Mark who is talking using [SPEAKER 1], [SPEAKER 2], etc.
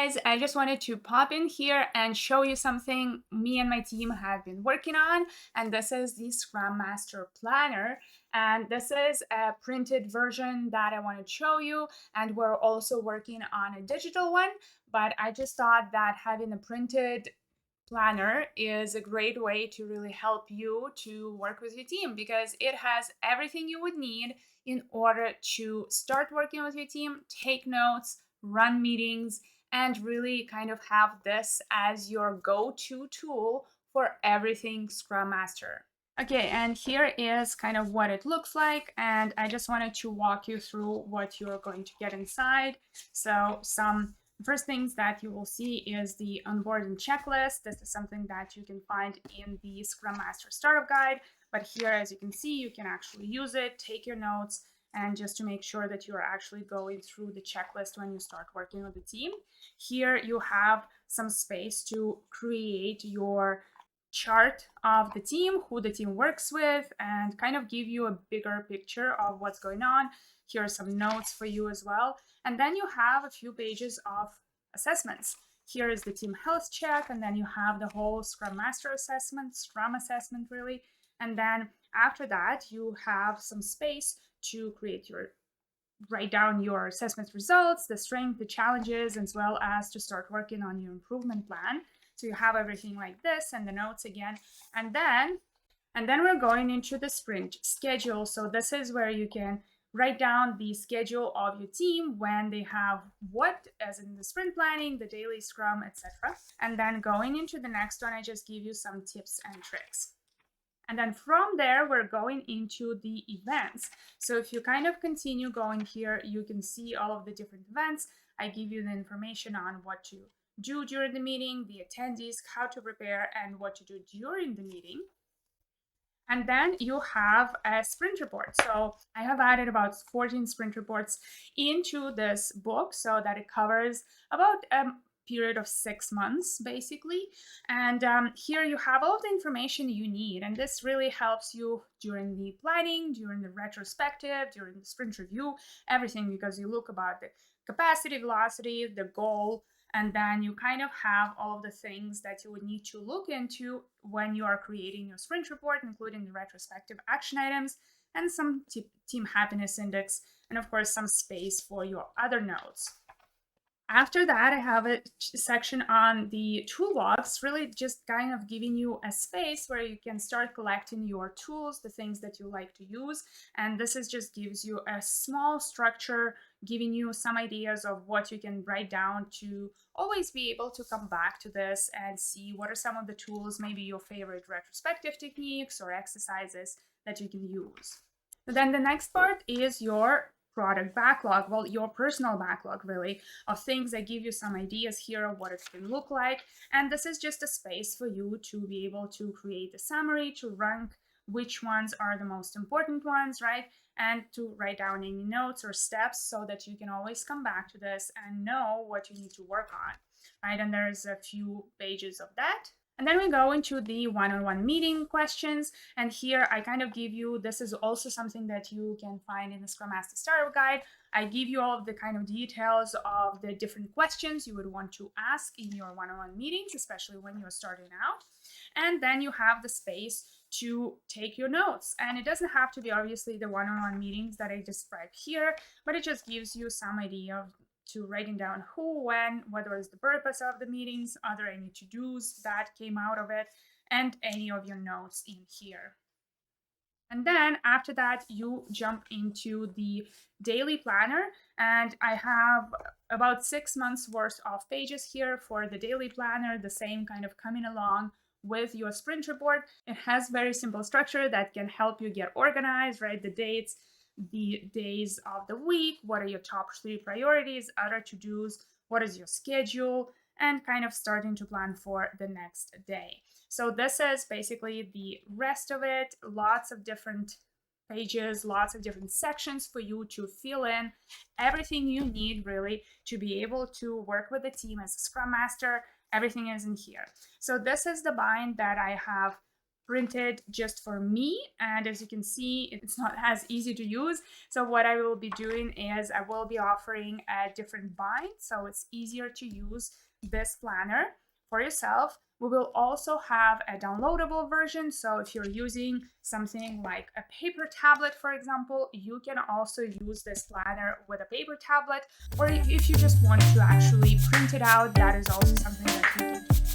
[SPEAKER 1] guys, I just wanted to pop in here and show you something me and my team have been working on, and this is the Scrum Master Planner. And this is a printed version that I want to show you, and we're also working on a digital one, but I just thought that having a printed planner is a great way to really help you to work with your team because it has everything you would need in order to start working with your team, take notes, run meetings, and really kind of have this as your go-to tool for everything Scrum Master. Okay, and here is kind of what it looks like, and I just wanted to walk you through what you're going to get inside. So some first things that you will see is the onboarding checklist. This is something that you can find in the Scrum Master Startup Guide, but here, as you can see, you can actually use it, take your notes, and just to make sure that you're actually going through the checklist when you start working with the team. Here you have some space to create your chart of the team, who the team works with, and kind of give you a bigger picture of what's going on. Here are some notes for you as well. And then you have a few pages of assessments. Here is the team health check, and then you have the whole Scrum Master assessment, Scrum assessment really. And then after that, you have some space to write down your assessment results, the strength, the challenges, as well as to start working on your improvement plan. So you have everything like this and the notes again. And then we're going into the sprint schedule. So this is where you can write down the schedule of your team when they have what, as in the sprint planning, the daily scrum, etc. And then going into the next one, I just give you some tips and tricks. And then from there, we're going into the events. So if you kind of continue going here, you can see all of the different events. I give you the information on what to do during the meeting, the attendees, how to prepare, and what to do during the meeting. And then you have a sprint report. So I have added about 14 sprint reports into this book so that it covers about period of 6 months basically, and here you have all the information you need, and this really helps you during the planning, during the retrospective, during the sprint review, everything, because you look about the capacity, velocity, the goal, and then you kind of have all of the things that you would need to look into when you are creating your sprint report, including the retrospective action items and some team happiness index, and of course some space for your other notes. After that, I have a section on the toolbox, really just kind of giving you a space where you can start collecting your tools, the things that you like to use. And this is just gives you a small structure, giving you some ideas of what you can write down to always be able to come back to this and see what are some of the tools, maybe your favorite retrospective techniques or exercises that you can use. But then the next part is your product backlog, well, your personal backlog really, of things that give you some ideas here of what it can look like. And this is just a space for you to be able to create a summary, to rank which ones are the most important ones, right? And to write down any notes or steps so that you can always come back to this and know what you need to work on, right? And there's a few pages of that. And then we go into the one-on-one meeting questions. And here I kind of give you, this is also something that you can find in the Scrum Master Starter Guide. I give you all of the kind of details of the different questions you would want to ask in your one-on-one meetings, especially when you're starting out. And then you have the space to take your notes. And it doesn't have to be obviously the one-on-one meetings that I described here, but it just gives you some idea of to writing down who, when, what was the purpose of the meetings, are there any to-dos that came out of it, and any of your notes in here. And then after that, you jump into the daily planner, and I have about 6 months worth of pages here for the daily planner, the same kind of coming along with your sprint report. It has very simple structure that can help you get organized, right? The dates, the days of the week, what are your top 3 priorities, other to-dos, what is your schedule, and kind of starting to plan for the next day. So this is basically the rest of it, lots of different pages, lots of different sections for you to fill in everything you need really to be able to work with the team as a Scrum Master. Everything is in here. So this is the bind that I have printed just for me, and as you can see, it's not as easy to use. So what I will be doing is I will be offering a different bind, so it's easier to use this planner for yourself. We will also have a downloadable version, so if you're using something like a paper tablet, for example, you can also use this planner with a paper tablet, or if you just want to actually print it out, that is also something that you can do.